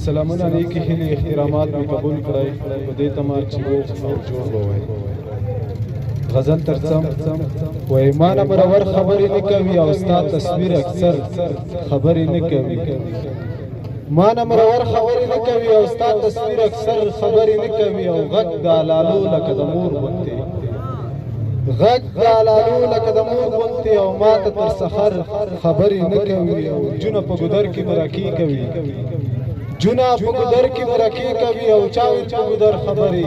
سلامونه علیکم هیله احترامات می قبول کړئ په دې تمه چې روغ او جوړ به وای غزل ترڅم وای مانه مرور خبرې نه کوي او ستا تصویر اکثر خبرې نه کوي مانه مرور خبرې نه کوي او ستا تصویر اکثر خبرې نه کوي او غږ د لالو لکه د مور غوندې غږ د لالو لکه د مور غوندې او ماته تر سحر خبرې نه کوي او جونه په ګودر کې مرکې کوي جنا په ګودر کې مرکې کوي او چاوي په ګودر خبرې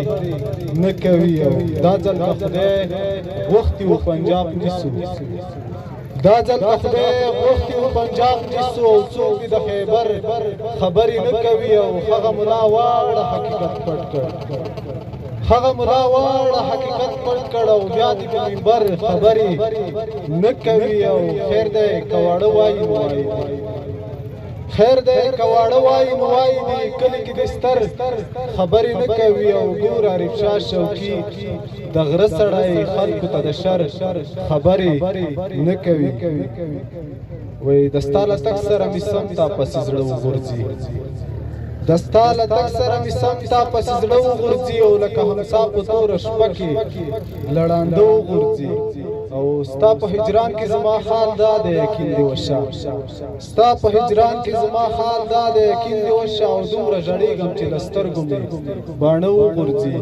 نه کوي او دا ځل په خدای وختي و پنجاب نیسو دا ځل په خدای وختي و پنجاب نیسو او څوک د خیبر خبرې نه کوي او هغه ملا واړه حقیقت پټ کړ هغه ملا واړه حقیقت پټ کړ او بیا دې په منبر خبرې نه کوي او خیر دی کواړه وایي وایي خیر دی کواړه وایي نو وایي دی کلي کې د ستر خبرې نه کوي او ګور عارف شاه شوقي د غره سړی خلکو ته د شر خبرې نه کوي وایي د ستا له تګ سره مې سم تا پسې زړه وغورځي د ستا له تګ سره مې سم تا پسې زړه وغورځي او لکه همسا په توره شپه کې لړانده وغورځي او ستا په هجران کې زما حال دا دی یقین دې وشه ستا په هجران کې زما حال دا دی یقین دې وشه او دومره ژړېږم چې له سترګو مې باڼه وغورځي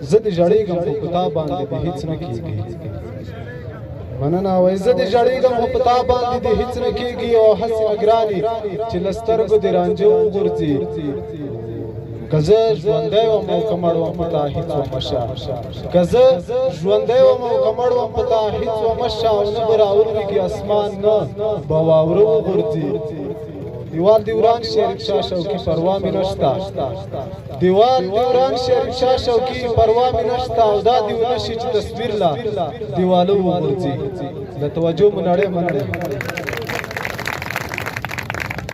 زه دې ژړېږم خو په تا باندې دې هېڅ نه کېږي مننه وایي زه دې ژړېږم خو په تا باندې دې هېڅ نه کېږي او هسې مې ګرانې چې له سترګو دې رانجه وغورځي که زه ژوندی وم او که مړ وم په تا هېڅ ومشه که زه ژوندی وم او که مړ وم په تا هېڅ ومشه او نه به راولوېږي اسمان نه به واوره وغورځي دیوال دی وران شریف شاه شوقي پروا مې نشته دیوال دی وران شریف شاه شوقي پروا مې نشته او دا دې ونه شي چې تصویر لا دیواله وغورځي له توجه مو نړۍ مننه